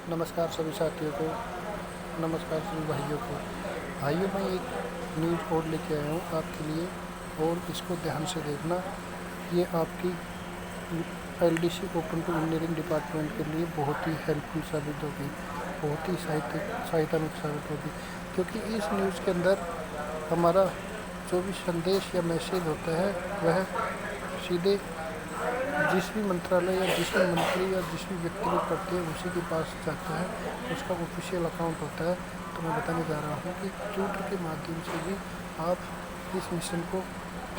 नमस्कार सभी साथियों को। नमस्कार सभी भाइयों, मैं एक न्यूज़ और लेके आया हूँ आपके लिए और इसको ध्यान से देखना। ये आपकी LDC open to engineering department के लिए बहुत ही हेल्पफुल साबित होगी, बहुत ही सहायतात्मक साबित होगी, क्योंकि इस न्यूज़ के अंदर हमारा जो भी संदेश या मैसेज होता है वह सीधे जिस भी मंत्रालय या जिस भी मंत्री या जिस भी व्यक्ति को करते हैं उसी के पास जाता है, उसका ऑफिशियल अकाउंट होता है। तो मैं बताने जा रहा हूँ कि ट्वीटर के माध्यम से भी आप इस मिशन को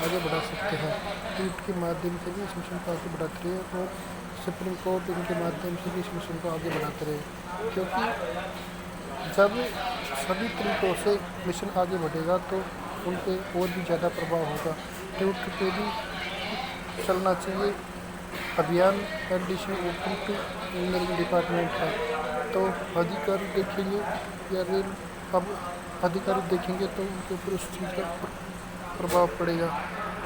आगे बढ़ा सकते हैं। ट्वीट के माध्यम से भी इस मिशन को आगे बढ़ाते रहे और सुप्रीम कोर्ट इनके माध्यम से भी इस मिशन को आगे बढ़ाते रहे, क्योंकि जब सभी तरीक़ों से मिशन आगे बढ़ेगा तो उन पर और भी ज़्यादा प्रभाव होगा। ट्वीटर पे भी चलना चाहिए अभियान LDC open to engineering department है। तो अधिकारी देखेंगे या रेल अब अधिकारी देखेंगे तो उनके ऊपर उस चीज़ का प्रभाव पड़ेगा।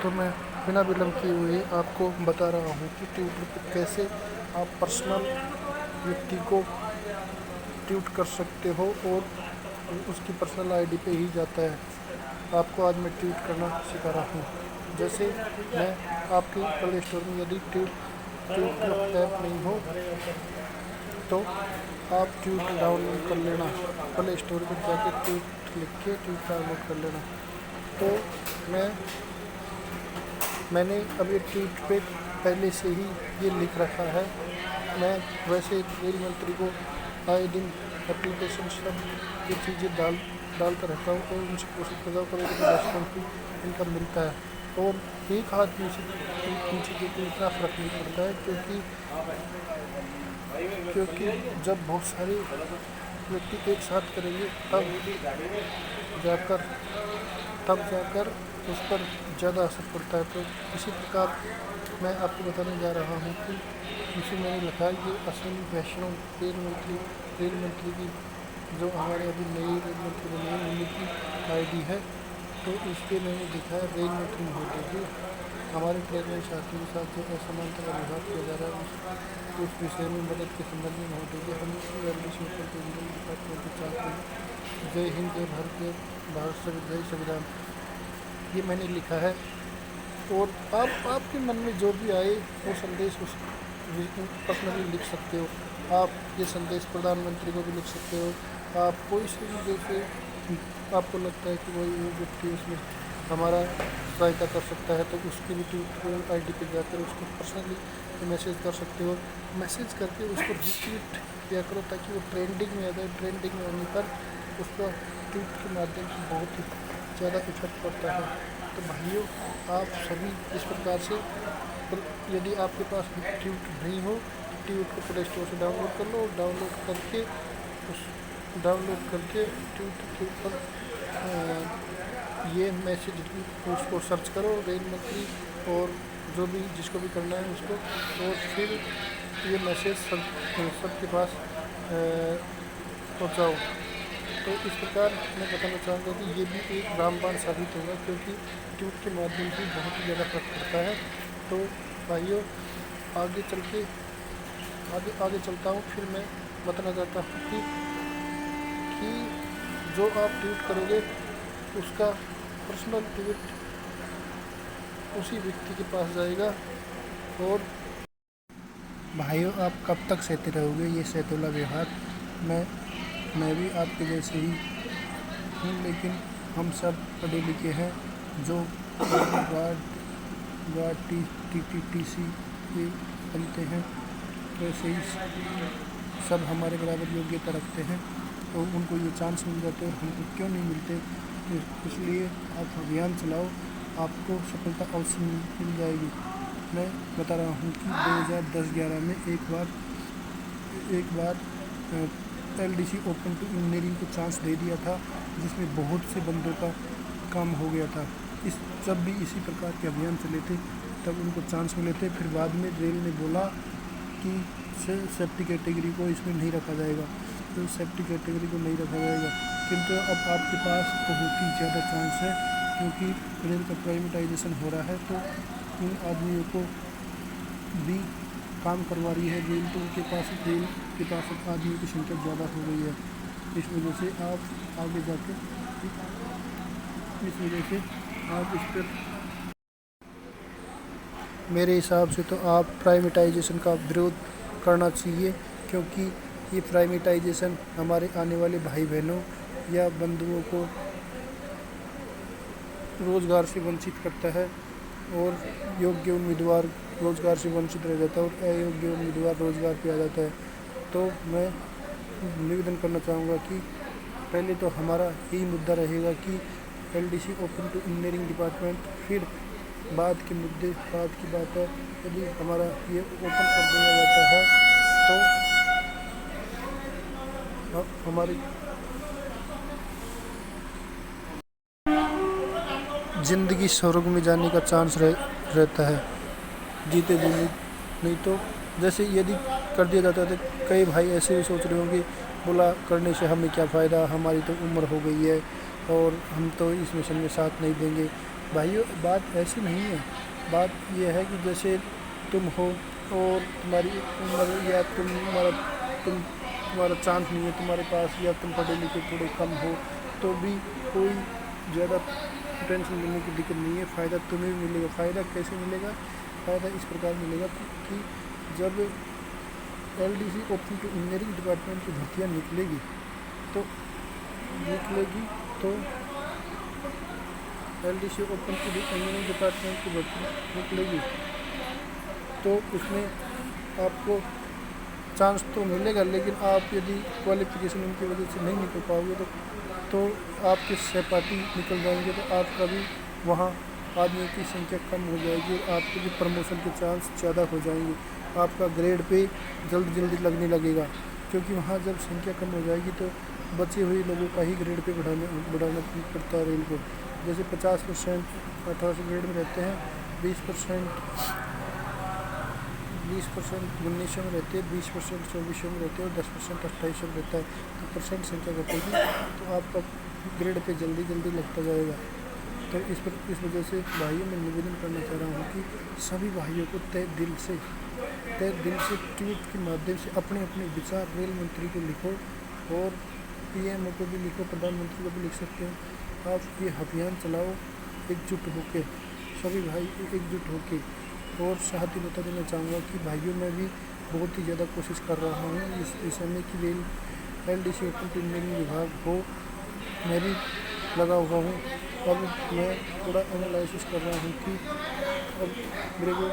तो मैं बिना विलम्ब किए हुए आपको बता रहा हूँ कि ट्विटर पर कैसे आप पर्सनल व्यक्ति को ट्वीट कर सकते हो और उसकी पर्सनल आईडी पे ही जाता है। आपको आज मैं ट्वीट करना सिखा रहा हूँ। जैसे मैं आपके प्ले स्टोर में यदि ट्वीटर ऐप नहीं हो तो आप ट्वीट डाउनलोड कर लेना। प्ले स्टोर पर जाकर ट्वीट लिख के ट्वीट डाउनलोड कर लेना। तो मैंने अभी ट्वीट पे पहले से ही ये लिख रखा है। मैं वैसे रेल मंत्री को आए दिन एप्लीकेशन सब ये चीज़ें डालता रहता हूँ और उनसे कोशिश करता हूँ कभी कभी रेस्पॉन्स भी इनका मिलता है। और एक आदमी से इन चीज़ों को इतना फ़र्क नहीं पड़ता है, क्योंकि जब बहुत सारे व्यक्ति एक साथ करेंगे तब जाकर उस पर ज़्यादा असर पड़ता है। तो इसी प्रकार मैं आपको बताने जा रहा हूँ कि इसी मैंने लिखा है ये अश्विनी वैष्णव रेल मंत्री की जो हमारे अभी नई रेल मंत्री बनी है उनकी आईडी है। तो इस पर मैंने लिखा है रेल मंत्री महोदय जी, हमारे ट्रेन में साथियों के साथ जो असमानता का व्यवहार किया जा रहा है उस विषय में मदद के संबंध में महोदय जी हम LDC open to engineering department के चाहते हैं। जय हिंद, जय भारत जय संविधान, ये मैंने लिखा है। और आपके मन में जो भी आए वो संदेश उस पर्सनली लिख सकते हो। आप ये संदेश प्रधानमंत्री को भी लिख सकते हो। आप कोई से भी जैसे आपको लगता है कि वो व्यक्ति उसमें हमारा सहायता कर सकता है तो उसकी भी ट्वीट आईडी पे जाकर उसको पर्सनली मैसेज कर सकते हो। मैसेज करके उसको रिट्वीट किया करो ताकि वो ट्रेंडिंग में आ जाए। ट्रेंडिंग में आने पर उसका ट्वीट के माध्यम से बहुत ही ज़्यादा इफेक्ट पड़ता है। तो भाइयों, आप सभी इस प्रकार से, यदि आपके पास ट्वीट नहीं हो तो ट्वीट को प्ले स्टोर से डाउनलोड कर लो। डाउनलोड करके ट्वीट के ऊपर ये मैसेज उसको सर्च करो रेल मंत्री और जो भी जिसको भी करना है उसको, और फिर ये मैसेज सबके पास पहुँचाओ। तो इस प्रकार मैं बताना चाहूँगा कि ये भी एक रामबाण साबित होगा, क्योंकि ट्वीट के माध्यम से बहुत ही ज़्यादा फर्क पड़ता है। तो भाइयों, आगे चलता हूँ। फिर मैं बताना चाहता हूँ कि जो आप ट्वीट करोगे उसका पर्सनल ट्वीट उसी व्यक्ति के पास जाएगा। और भाइयों, आप कब तक सहते रहोगे ये सहतोला व्यवहार? मैं भी आपके जैसे ही हूँ, लेकिन हम सब पढ़े लिखे हैं जो वार्ड टीटीसी के बनते हैं, वैसे ही सब हमारे बराबर योग्यता रखते हैं। तो उनको ये चांस मिल जाते हैं, हमको क्यों नहीं मिलते? तो इसलिए आप अभियान चलाओ, आपको सफलता अवश्य मिल जाएगी। मैं बता रहा हूँ कि 2010-11 में एक बार एलडीसी ओपन टू इंजीनियरिंग को चांस दे दिया था, जिसमें बहुत से बंदों का काम हो गया था। जब भी इसी प्रकार के अभियान चले थे तब उनको चांस मिले थे। फिर बाद में रेल ने बोला कि सेफ्टी कैटेगरी को इसमें नहीं रखा जाएगा, तो सेफ्टी कैटेगरी को नहीं रखा जाएगा। किंतु अब आपके पास बहुत ही ज़्यादा चांस है, क्योंकि रेल का प्राइवेटाइजेशन हो रहा है। तो उन आदमियों को भी काम करवा रही है रेल, तो उनके पास रेल के पास अब आदमियों की संख्या ज़्यादा हो गई है। इस वजह से आप आगे जाके इस वजह से आप इस पर मेरे हिसाब से तो आप प्राइवेटाइजेशन का विरोध करना चाहिए, क्योंकि ये प्राइवेटाइजेशन हमारे आने वाले भाई बहनों या बंधुओं को रोज़गार से वंचित करता है और योग्य उम्मीदवार रोज़गार से वंचित रह जाता है और अयोग्य उम्मीदवार रोज़गार पे आ जाता है। तो मैं निवेदन करना चाहूँगा कि पहले तो हमारा यही मुद्दा रहेगा कि LDC open to engineering department, फिर बाद के मुद्दे बाद की बात है। यदि हमारा ये ओपन कर दिया जाता है तो हमारी ज़िंदगी स्वर्ग में जाने का चांस रहता है जीते जी। नहीं तो जैसे यदि कर दिया जाता है तो कई भाई ऐसे भी सोच रहे होंगे, बोला करने से हमें क्या फ़ायदा, हमारी तो उम्र हो गई है और हम तो इस मिशन में साथ नहीं देंगे। भाइयों, बात ऐसी नहीं है। बात यह है कि जैसे तुम हो और तुम्हारी उम्र या तुम्हारा चांस नहीं है तुम्हारे पास, या तुम पढ़े लिखे थोड़े कम हो, तो भी कोई ज़्यादा टेंशन लेने की दिक्कत नहीं है। फ़ायदा तुम्हें भी मिलेगा। फ़ायदा कैसे मिलेगा? फ़ायदा इस प्रकार मिलेगा कि जब LDC open to engineering department की भर्तियाँ निकलेगी तो LDC open to engineering department की भर्ती निकलेगी तो उसमें आपको चांस तो मिलेगा, लेकिन आप यदि क्वालिफिकेशन उनकी वजह से नहीं निकल पाओगे तो आपके सहपाठी निकल जाएंगे, तो आपका भी वहाँ आदमियों की संख्या कम हो जाएगी और आपके भी प्रमोशन के चांस ज़्यादा हो जाएंगे। आपका ग्रेड पे जल्दी लगने लगेगा, क्योंकि वहाँ जब संख्या कम हो जाएगी तो बचे हुए लोगों का ही ग्रेड पे बढ़ाना पड़ता है रेल को। जैसे 50% 1800 ग्रेड में रहते हैं, 20% 1900 में रहते हैं, 20% 2400 में रहते हैं और 10% 2800 में रहता है। तो परसेंट संख्या घटेगी तो आपका ग्रेड पे जल्दी लगता जाएगा। तो इस वजह से भाइयों, मैं निवेदन करना चाह रहा हूँ कि सभी भाइयों को तय दिल से ट्वीट के माध्यम से अपने विचार रेल मंत्री को लिखो और PM को भी लिखो, प्रधानमंत्री को भी लिख सकते हैं। आप ये अभियान चलाओ एकजुट होकर, सभी भाई एकजुट होकर। और साथ ही बता देना चाहूँगा कि भाइयों, मैं भी बहुत ही ज़्यादा कोशिश कर रहा हूँ इस विषय में कि rail LDC open to engineering विभाग हो। मैं भी लगा हुआ हूँ। अब मैं थोड़ा एनालिसिस कर रहा हूँ कि अब मेरे को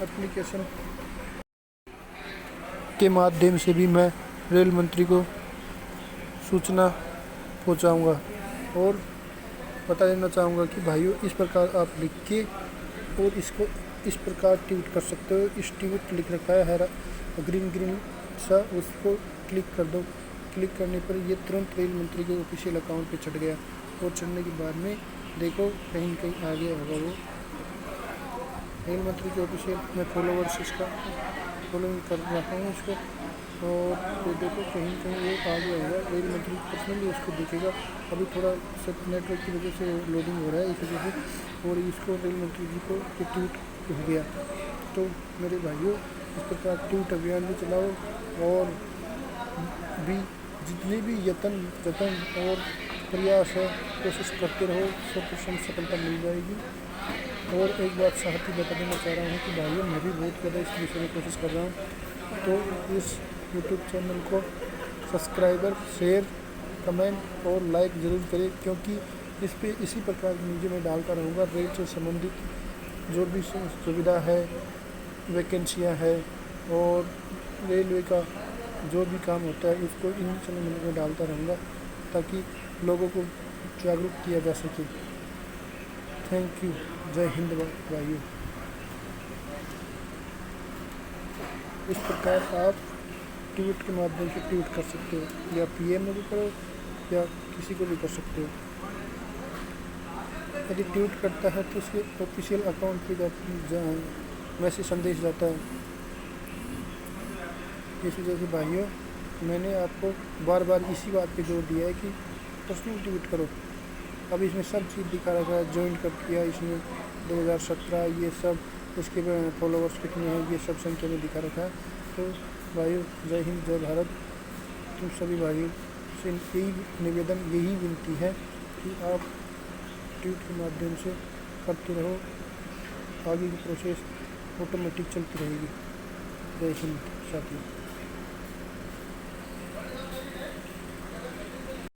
एप्लीकेशन के माध्यम से भी मैं रेल मंत्री को सूचना पहुँचाऊँगा और बता देना चाहूँगा कि भाइयों, इस प्रकार आप लिख के और इसको इस प्रकार ट्वीट कर सकते हो। इस ट्वीट लिख रखा है ग्रीन सा, उसको क्लिक कर दो। क्लिक करने पर ये तुरंत रेल मंत्री के ऑफिशियल अकाउंट पे चढ़ गया और चढ़ने के बाद में देखो कहीं आ गया होगा वो रेल मंत्री के ऑफिशियल। मैं फॉलोवर्स इसका फॉलोइंग कर रहा हूँ उसको, और तो देखो कहीं वो आ गया होगा। रेल मंत्री पर्सनली उसको देखेगा। अभी थोड़ा नेटवर्क की वजह से लोडिंग हो रहा है इस वजह से, और इसको रेल मंत्री जी को ट्वीट हो गया। तो मेरे भाइयों, इस प्रकार ट्वीट अभियान भी चलाओ और भी जितने भी यत्न और प्रयास है कोशिश करते रहो, 100% सफलता मिल जाएगी। और एक बात साथ ही बता देना चाह रहा हूँ कि भाइयों, मैं भी बहुत ज़्यादा इस विषय में कोशिश कर रहा हूँ। तो इस यूट्यूब चैनल को सब्सक्राइबर, शेयर, कमेंट और लाइक ज़रूर करें, क्योंकि इस पे इसी प्रकार की न्यूज़ मैं डालता रहूँगा। रेल से संबंधित जो भी सुविधा है, वैकेंसियाँ है और रेलवे का जो भी काम होता है, उसको इन चैनल में डालता रहूँगा ताकि लोगों को जागरूक किया जा सके। Thank you. जय हिंद भाइयों। इस प्रकार आप ट्वीट के माध्यम से ट्वीट कर सकते हो, या PM में भी करो या किसी को भी कर सकते हो। यदि ट्वीट करता है तो उसके ऑफिशियल अकाउंट पे मैसेज संदेश जाता है। इस वजह से भाइयों, मैंने आपको बार बार इसी बात पे जोर दिया है कि पर्सनल ट्वीट करो। अब इसमें सब चीज़ दिखा रखा है, ज्वाइन कब किया इसमें 2017, ये सब इसके फॉलोवर्स कितने हैं ये सब संख्या में दिखा रखा है। तो भाइयों, जय हिंद, जय भारत। तुम सभी भाइयों से यही निवेदन, यही विनती है कि आप ट्वीट के माध्यम से करते रहो, आगे की प्रोसेस ऑटोमेटिक चलती रहेगी। जय हिंद साथियों।